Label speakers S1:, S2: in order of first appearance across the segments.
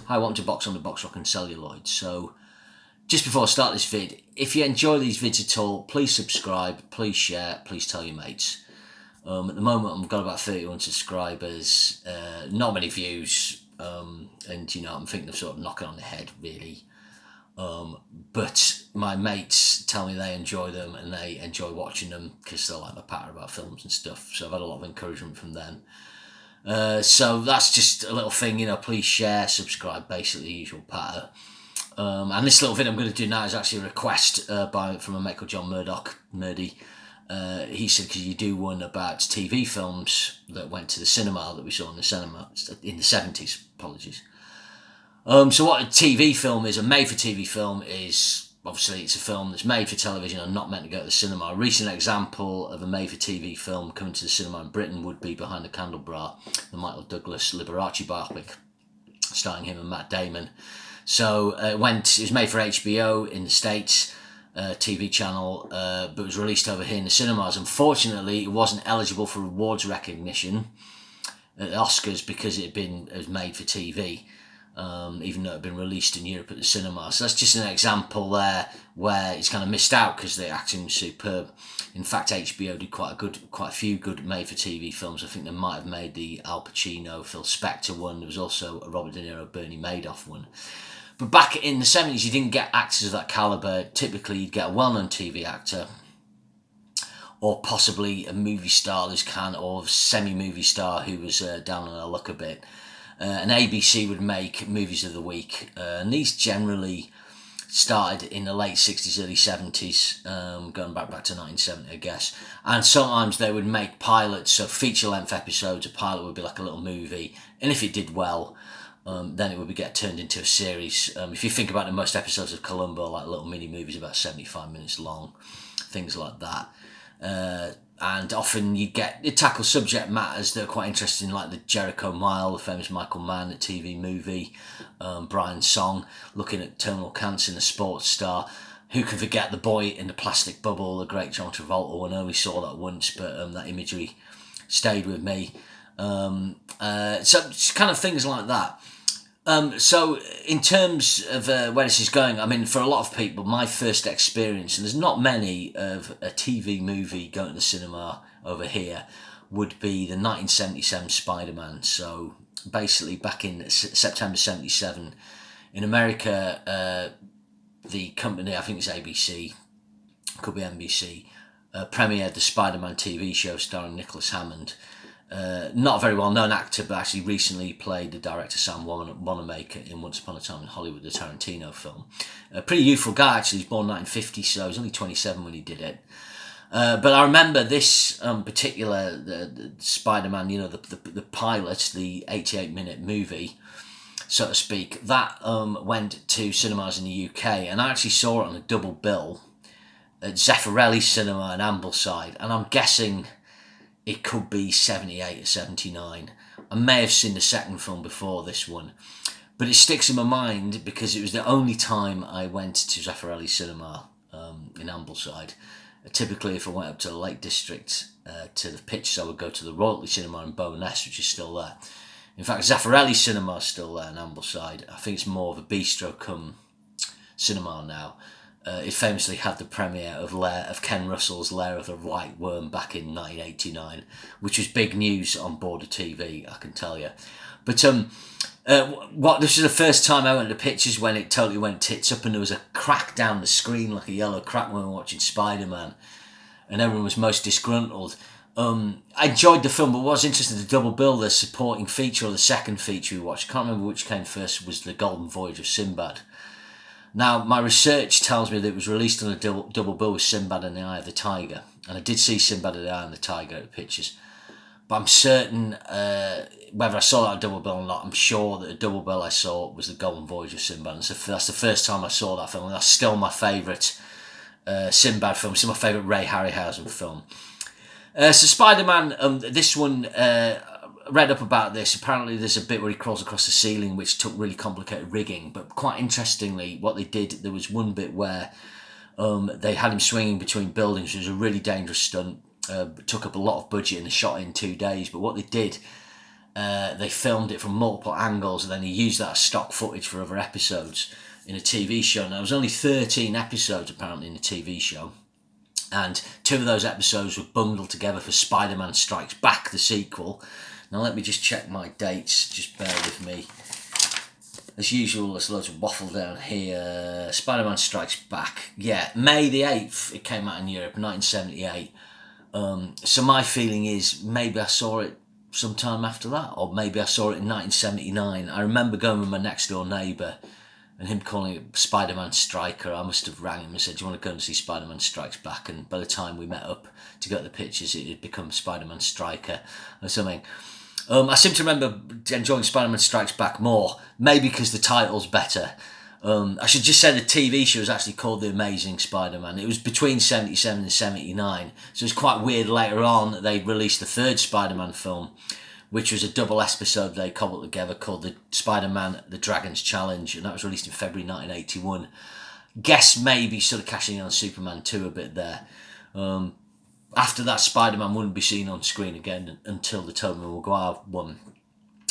S1: Hi, welcome to Box on the Box Rock and Celluloid. So, just before I start this vid, if you enjoy these vids at all, please subscribe, please share, please tell your mates. At the moment, I've got about 31 subscribers, not many views, and I'm thinking of sort of knocking on the head, really. But my mates tell me they enjoy them and they enjoy watching them because they like my patter about films and stuff. So I've had a lot of encouragement from them. So that's just a little thing, please share, subscribe, basically the usual patter. And this little video I'm going to do now is actually a request from a mate called John Murdoch, Nerdy. He said, could you do one about TV films that went to the cinema that we saw in the cinema in the 70s, apologies. So what a TV film is, a made-for-TV film is, obviously it's a film that's made for television and not meant to go to the cinema. A recent example of a made-for-TV film coming to the cinema in Britain would be Behind the Candelabra, the Michael Douglas Liberace biopic, starring him and Matt Damon. So it was made for HBO in the States, TV channel, but was released over here in the cinemas. Unfortunately, it wasn't eligible for awards recognition at the Oscars because it was made for TV. Even though it had been released in Europe at the cinema. So that's just an example there where it's kind of missed out because the acting was superb. In fact, HBO did quite a few good made-for-TV films. I think they might have made the Al Pacino, Phil Spector one. There was also a Robert De Niro, Bernie Madoff one. But back in the 70s, you didn't get actors of that calibre. Typically, you'd get a well-known TV actor or possibly a movie star or semi-movie star who was down on their luck a bit. And ABC would make movies of the week, and these generally started in the late 60s, early 70s, going back to 1970, I guess. And sometimes they would make pilots, so feature-length episodes. A pilot would be like a little movie, and if it did well, then it would get turned into a series. If you think about it, most episodes of Columbo, like little mini movies about 75 minutes long, things like that. And often you tackle subject matters that are quite interesting, like the Jericho Mile, the famous Michael Mann, the TV movie, Brian Song, looking at terminal cancer in a sports star. Who can forget The Boy in the Plastic Bubble, the great John Travolta one? I only saw that once, but that imagery stayed with me. So just kind of things like that. So in terms of where this is going, I mean, for a lot of people, my first experience, and there's not many, of a TV movie going to the cinema over here, would be the 1977 Spider-Man. So basically back in September 77, in America, the company, I think it's ABC, could be NBC, premiered the Spider-Man TV show starring Nicholas Hammond. Not a very well-known actor, but actually recently played the director Sam Wanamaker in Once Upon a Time in Hollywood, the Tarantino film. A pretty youthful guy, actually. He's born in 1950, so he was only 27 when he did it. But I remember this particular the Spider-Man, the pilot, the 88-minute movie, so to speak, that went to cinemas in the UK, and I actually saw it on a double bill at Zeffirelli Cinema in Ambleside, and I'm guessing it could be 78 or 79. I may have seen the second film before this one, but it sticks in my mind because it was the only time I went to Zeffirelli Cinema in Ambleside. Typically, if I went up to the Lake District to the pictures, I would go to the Royalty Cinema in Bowness, which is still there. In fact, Zeffirelli Cinema is still there in Ambleside. I think it's more of a bistro cum cinema now. It famously had the premiere of Ken Russell's Lair of the White Worm back in 1989, which was big news on board of TV, I can tell you. But this was the first time I went to pictures when it totally went tits up, and there was a crack down the screen, like a yellow crack when we were watching Spider-Man, and everyone was most disgruntled. I enjoyed the film, but what was interesting, the double bill, the supporting feature or the second feature we watched, I can't remember which came first, was The Golden Voyage of Sinbad. Now, my research tells me that it was released on a double bill with Sinbad and the Eye of the Tiger. And I did see Sinbad and the Eye of the Tiger at the pictures. But I'm certain, whether I saw that double bill or not, I'm sure that the double bill I saw was The Golden Voyage of Sinbad. And so that's the first time I saw that film. And that's still my favourite Sinbad film. It's my favourite Ray Harryhausen film. So Spider-Man, this one... read up about this. Apparently there's a bit where he crawls across the ceiling which took really complicated rigging, but quite interestingly what they did, there was one bit where they had him swinging between buildings, which was a really dangerous stunt. Took up a lot of budget and they shot it in 2 days, but what they did they filmed it from multiple angles, and then he used that as stock footage for other episodes in a TV show. Now, there was only 13 episodes apparently in the TV show, and 2 of those episodes were bundled together for Spider-Man Strikes Back, the sequel. Now let me just check my dates, just bear with me. As usual, there's loads of waffle down here. Spider-Man Strikes Back. Yeah, May the 8th it came out in Europe, 1978. So my feeling is maybe I saw it sometime after that, or maybe I saw it in 1979. I remember going with my next door neighbour and him calling it Spider-Man Striker. I must have rang him and said, do you want to go and see Spider-Man Strikes Back? And by the time we met up to go to the pictures, it had become Spider-Man Striker or something. I seem to remember enjoying Spider-Man Strikes Back more, maybe because the title's better. I should just say the TV show was actually called The Amazing Spider-Man. It was between 77 and 79, so it's quite weird later on that they released the third Spider-Man film, which was a double episode they cobbled together called the Spider-Man The Dragon's Challenge, and that was released in February 1981. Guess maybe sort of cashing in on Superman 2 a bit there. After that, Spider-Man wouldn't be seen on screen again until the Tobey Maguire one.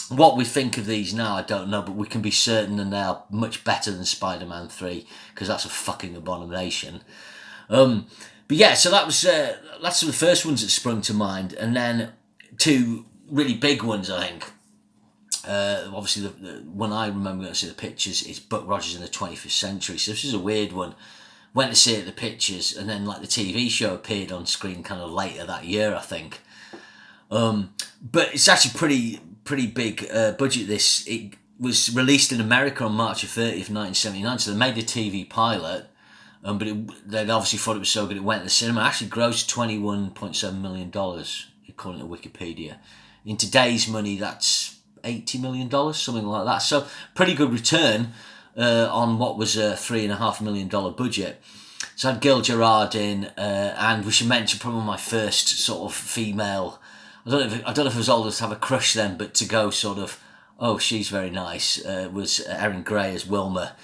S1: What we think of these now, I don't know, but we can be certain that they are much better than Spider-Man 3, because that's a fucking abomination. But yeah, so that's the first ones that sprung to mind, and then 2 really big ones, I think. Obviously, the one I remember going to see the pictures is Buck Rogers in the 21st Century, so this is a weird one. Went to see it at the pictures, and then like the TV show appeared on screen kind of later that year, I think. But it's actually pretty big budget. This, it was released in America on March 30th, 1979. So they made a TV pilot, but they obviously thought it was so good it went to the cinema. It actually grossed $21.7 million, according to Wikipedia. In today's money, that's $80 million, something like that. So pretty good return on what was a $3.5 million budget. So I had Gil Gerard in, and we should mention probably my first sort of female. I don't know if I was old enough to have a crush then, but to go sort of, oh, she's very nice, was Erin Gray as Wilma.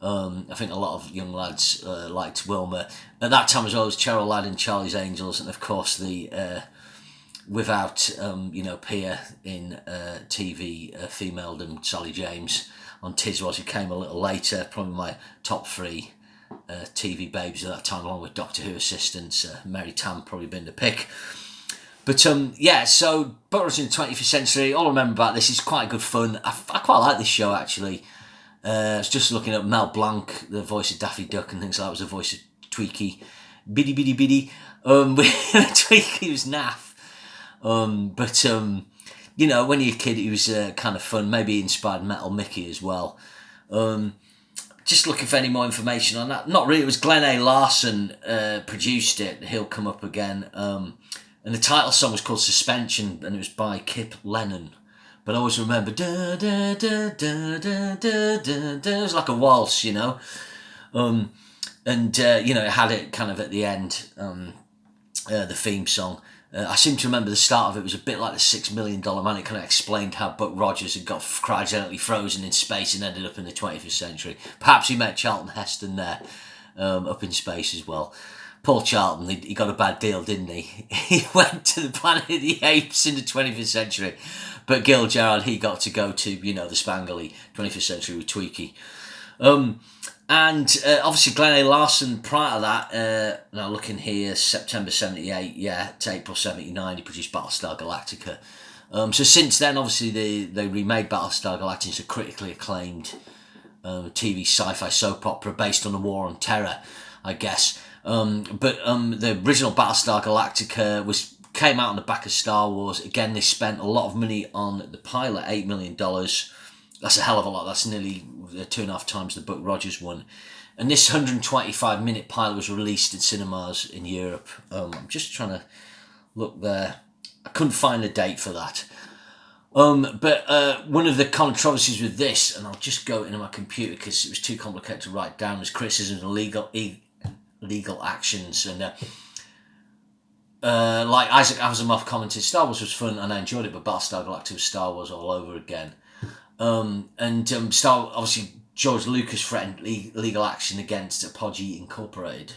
S1: I think a lot of young lads liked Wilma. At that time as well, it was Cheryl Ladd in Charlie's Angels, and of course the without Pia in TV femaledom, Sally James on Tiswas, who came a little later. Probably my top 3 TV babes at that time, along with Doctor Who assistants. Mary Tam probably been the pick. But yeah, so Buck Rogers in the 21st Century, all I remember about this is quite good fun. I quite like this show, actually. I was just looking at Mel Blanc, the voice of Daffy Duck and things like that, was the voice of Tweaky. Biddy Biddy Biddy. Tweaky was naff. But when you're a kid, it was kind of fun. Maybe inspired Metal Mickey as well. Just looking for any more information on that. Not really. It was Glenn A. Larson produced it. He'll come up again. And the title song was called Suspension, and it was by Kip Lennon. But I always remember, da da da da da da da da. It was like a waltz, it had it kind of at the end, the theme song. I seem to remember the start of it was a bit like the $6 Million Man. It kind of explained how Buck Rogers had got cryogenically frozen in space and ended up in the 21st century. Perhaps he met Charlton Heston there, up in space as well. Paul Charlton, he got a bad deal, didn't he? He went to the Planet of the Apes in the 21st century. But Gil Gerard, he got to go to, the spangly 21st century with Tweaky. And obviously Glenn A. Larson, prior to that, now looking here, September 78, to April 79, he produced Battlestar Galactica. So since then, obviously, they remade Battlestar Galactica into a critically acclaimed TV sci-fi soap opera based on the War on Terror, I guess. But the original Battlestar Galactica came out on the back of Star Wars. Again, they spent a lot of money on the pilot, $8 million. That's a hell of a lot. That's nearly 2.5 times the Buck Rogers one. And this 125-minute pilot was released in cinemas in Europe. I'm just trying to look there. I couldn't find a date for that. But one of the controversies with this, and I'll just go into my computer because it was too complicated to write down, was criticism of legal actions. And like Isaac Asimov commented, Star Wars was fun and I enjoyed it, but Battlestar Galactica was Star Wars all over again. Obviously George Lucas threatened legal action against Apogee Incorporated,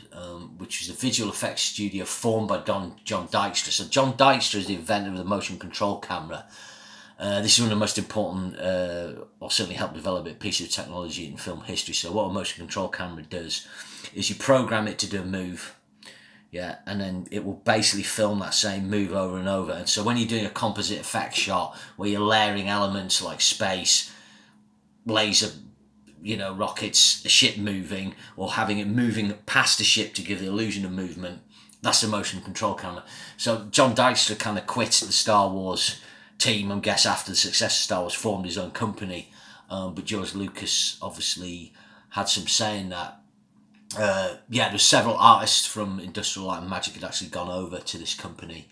S1: which was a visual effects studio formed by John Dykstra. So John Dykstra is the inventor of the motion control camera, This is one of the most important, or certainly helped develop it, piece of technology in film history. So what a motion control camera does is you program it to do a move, yeah, and then it will basically film that same move over and over. And so when you're doing a composite effect shot where you're layering elements like space, laser, rockets, a ship moving, or having it moving past a ship to give the illusion of movement, that's a motion control camera. So John Dykstra kind of quit the Star Wars team, I guess, after the success of Star Wars, formed his own company. But George Lucas obviously had some say in that. There's several artists from Industrial Light and Magic had actually gone over to this company.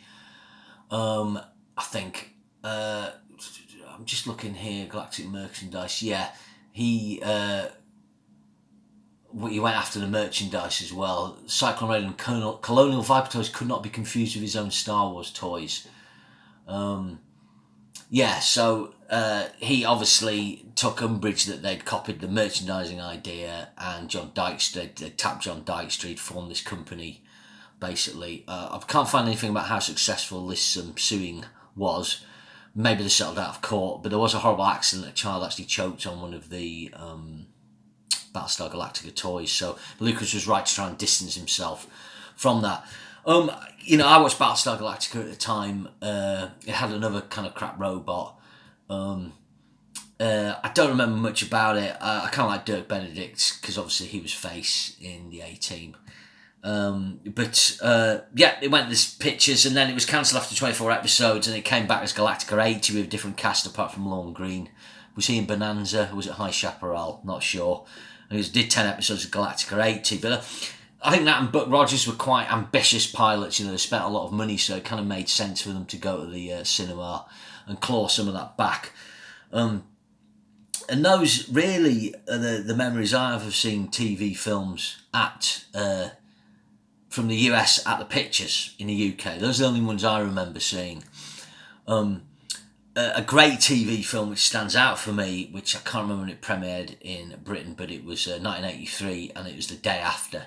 S1: I think, I'm just looking here, Galactic Merchandise, yeah, he went after the merchandise as well. Cyclone Raid and Colonial Viper toys could not be confused with his own Star Wars toys. So he obviously took umbrage that they'd copied the merchandising idea, and John Dykstra, they tapped John Dykstra, he'd formed this company, basically. I can't find anything about how successful this suing was. Maybe they settled out of court, but there was a horrible accident. A child actually choked on one of the Battlestar Galactica toys, so Lucas was right to try and distance himself from that. I watched Battlestar Galactica at the time. It had another kind of crap robot. I don't remember much about it. I kind of like Dirk Benedict because obviously he was face in the A-Team. It went as pictures, and then it was cancelled after 24 episodes, and it came back as Galactica 80 with a different cast apart from Lorne Green. Was he in Bonanza? Or was it High Chaparral? Not sure. And it did 10 episodes of Galactica 80, but I think that and Buck Rogers were quite ambitious pilots. They spent a lot of money, so it kind of made sense for them to go to the cinema and claw some of that back. And those really are the memories I have of seeing TV films from the US at the Pictures in the UK. Those are the only ones I remember seeing. A great TV film which stands out for me, which I can't remember when it premiered in Britain, but it was 1983, and it was The Day After.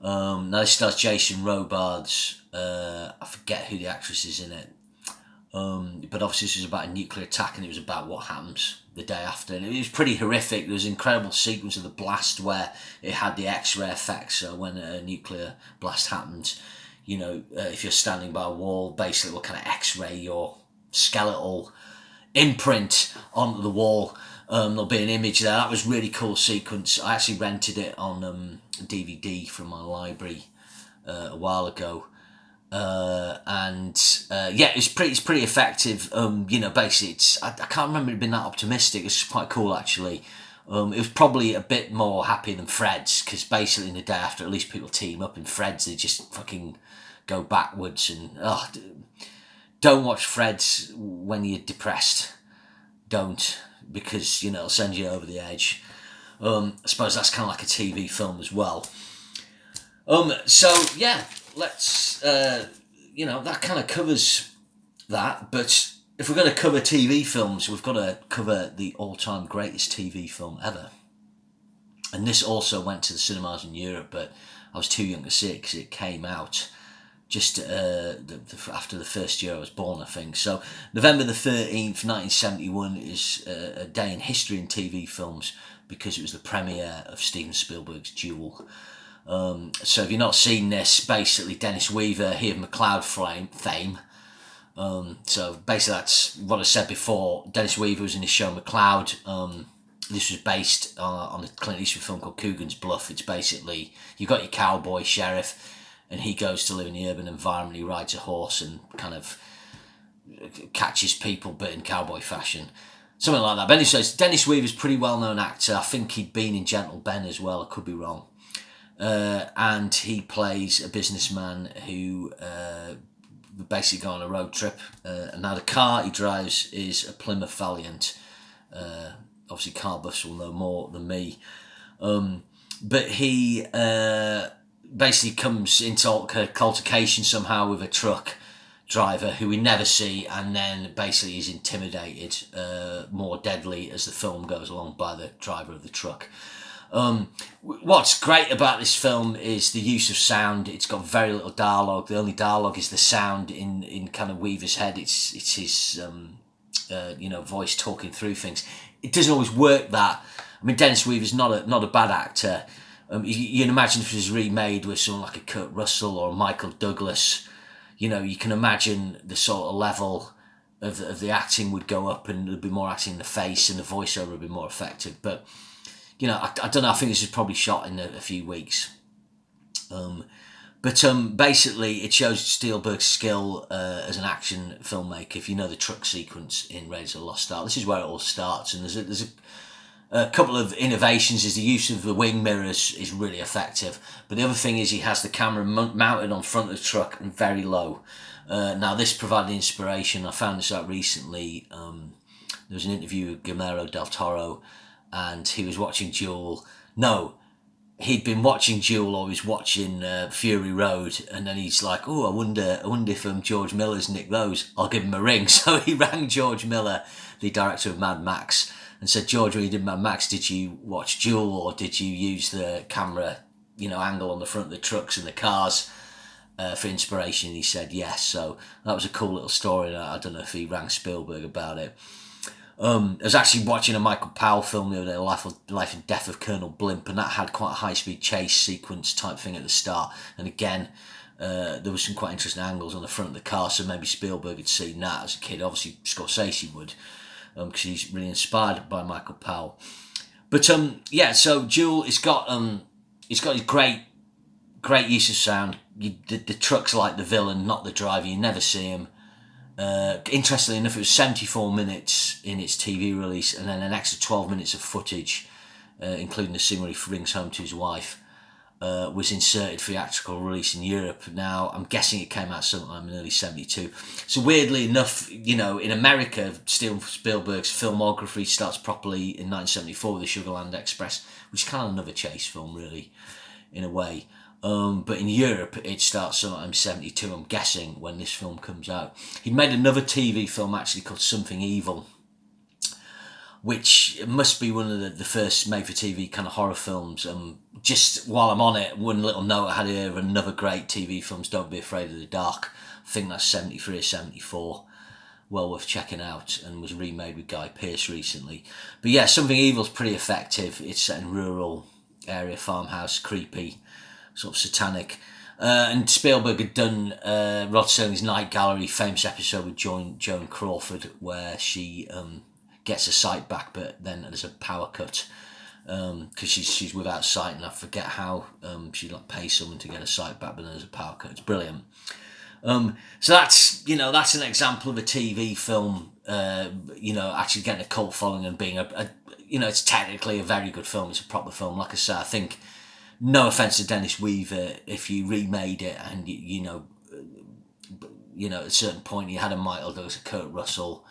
S1: Now this stars Jason Robards. I forget who the actress is in it. But obviously this was about a nuclear attack, and it was about what happens the day after. And it was pretty horrific. There was an incredible sequence of the blast where it had the X-ray effect. So when a nuclear blast happens, if you're standing by a wall, basically it will kind of X-ray your skeletal imprint onto the wall. There'll be an image there. That was a really cool sequence. I actually rented it on DVD from my library a while ago. It's pretty effective. Basically, I can't remember it being that optimistic. It's quite cool actually. It was probably a bit more happy than Fred's, because basically in The Day After, at least people team up. In Fred's, they just fucking go backwards, and don't watch Fred's when you're depressed. Don't, because it'll send you over the edge. I suppose that's kind of like a TV film as well. Let's, that kind of covers that. But if we're going to cover TV films, we've got to cover the all-time greatest TV film ever. And this also went to the cinemas in Europe, but I was too young to see it because it came out just after the first year I was born, I think. So November the 13th, 1971 is a day in history in TV films, because it was the premiere of Steven Spielberg's Duel. So if you've not seen this, basically Dennis Weaver, he of McCloud fame. So basically that's what I said before. Dennis Weaver was in his show McCloud. This was based on a Clint Eastwood film called Coogan's Bluff. It's basically, you've got your cowboy sheriff, and he goes to live in the urban environment. He rides a horse and kind of catches people, but in cowboy fashion. Something like that. But anyway, Dennis Weaver's a pretty well-known actor. I think he'd been in Gentle Ben as well. I could be wrong. And he plays a businessman who basically go on a road trip. And now the car he drives is a Plymouth Valiant. Obviously, car buffs will know more than me. But he basically comes into altercation somehow with a truck driver who we never see, and then basically is intimidated more deadly as the film goes along by the driver of the truck. What's great about this film is the use of sound. It's got very little dialogue. The only dialogue is the sound in kind of Weaver's head. It's his voice talking through things. It doesn't always work that. I mean, Dennis Weaver's not a bad actor. You can imagine if it was remade with someone like a Kurt Russell or a Michael Douglas, you can imagine the sort of level of the acting would go up, and there'd be more acting in the face, and the voiceover would be more effective. But, I don't know, I think this is probably shot in a few weeks. But basically, it shows Spielberg's skill as an action filmmaker. If you know the truck sequence in Raiders of the Lost Ark, this is where it all starts. And there's a couple of innovations. Is the use of the wing mirrors is really effective. But the other thing is he has the camera mounted on front of the truck and very low. Now, this provided inspiration. I found this out recently. There was an interview with Guillermo del Toro, and he was watching Duel. No, he'd been watching Duel, or he was watching Fury Road, and then he's like, "Oh, I wonder if George Miller's nicked those. I'll give him a ring." So he rang George Miller, the director of Mad Max, and said, "George, when you did Mad Max, did you watch Duel, or did you use the camera, angle on the front of the trucks and the cars for inspiration?" And he said yes. So that was a cool little story. I don't know if he rang Spielberg about it. I was actually watching a Michael Powell film the other day, Life and Death of Colonel Blimp, and that had quite a high-speed chase sequence type thing at the start. And again, there was some quite interesting angles on the front of the car, so maybe Spielberg had seen that as a kid. Obviously, Scorsese would, because he's really inspired by Michael Powell. But so Duel, it's got his great use of sound. The truck's like the villain, not the driver. You never see him. Interestingly enough, it was 74 minutes in its TV release, and then an extra 12 minutes of footage, including the scene where he rings home to his wife, was inserted for theatrical release in Europe. Now, I'm guessing it came out sometime in early 72. So weirdly enough, in America, Steven Spielberg's filmography starts properly in 1974 with the Sugarland Express, which is kind of another chase film, really, in a way. But in Europe, it starts sometime 72, I'm guessing, when this film comes out. He made another TV film, actually, called Something Evil, which must be one of the first made-for-TV kind of horror films. Just while I'm on it, one little note I had here of another great TV films, Don't Be Afraid of the Dark. I think that's 73 or 74. Well worth checking out, and was remade with Guy Pearce recently. But yeah, Something Evil's pretty effective. It's set in rural area, farmhouse, creepy, sort of satanic. And Spielberg had done Rod Serling's Night Gallery, famous episode with Joan Crawford, where she gets her sight back, but then there's a power cut because she's without sight, and I forget how she pays someone to get her sight back, but then there's a power cut. It's brilliant. So that's an example of a TV film, actually getting a cult following and being it's technically a very good film. It's a proper film. Like I say, I think, no offence to Dennis Weaver, if you remade it and at a certain point you had a Michael Douglas, a Kurt Russell,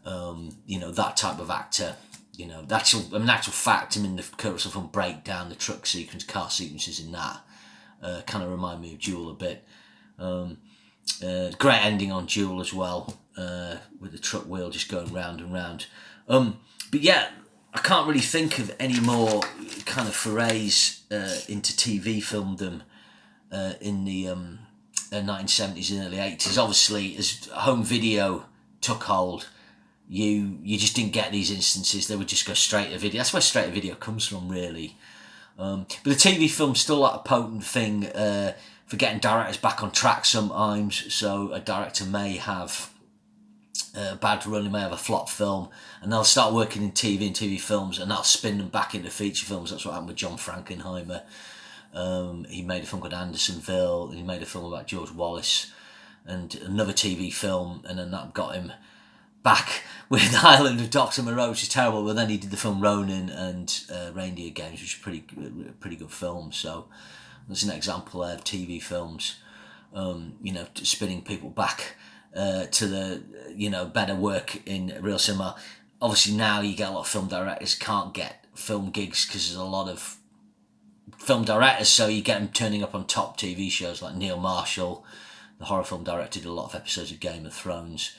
S1: that type of actor, in actual fact, the Kurt Russell film Breakdown, the truck sequence, car sequences in that kind of remind me of Duel a bit. Great ending on Duel as well, with the truck wheel just going round and round. But yeah, I can't really think of any more kind of forays into TV filmdom in the 1970s and early 80s. Obviously, as home video took hold, you just didn't get these instances. They would just go straight to video. That's where straight to video comes from, really. But the TV film's still like a potent thing for getting directors back on track sometimes. So a director may have a bad run, they may have a flop film, and they'll start working in TV and TV films, and that'll spin them back into feature films. That's what happened with John Frankenheimer. He made a film called Andersonville, and he made a film about George Wallace, and another TV film, and then that got him back with Island of Dr. Moreau, which is terrible, but then he did the film Ronin and Reindeer Games, which is pretty good film. So there's an example there of TV films, spinning people back to the better work in real cinema. Obviously now you get a lot of film directors can't get film gigs because there's a lot of film directors, so you get them turning up on top TV shows like Neil Marshall, the horror film director, did a lot of episodes of Game of Thrones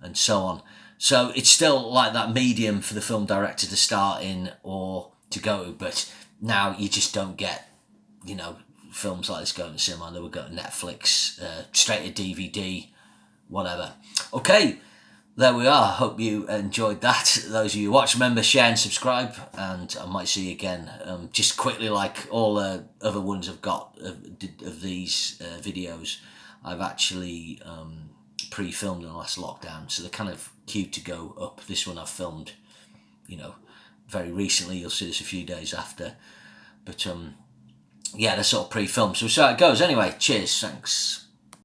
S1: and so on. So it's still like that medium for the film director to start in or to go, but now you just don't get films like this going to cinema. They would go to Netflix, straight to DVD, whatever. Okay, there we are. Hope you enjoyed that. Those of you who watch, remember, share and subscribe, and I might see you again. Just quickly, like all the other ones I've got of these videos, I've actually pre-filmed in the last lockdown, so they're kind of queued to go up. This one I've filmed, very recently. You'll see this a few days after, but yeah, they're sort of pre-filmed, so we'll see how it goes. Anyway, cheers, thanks.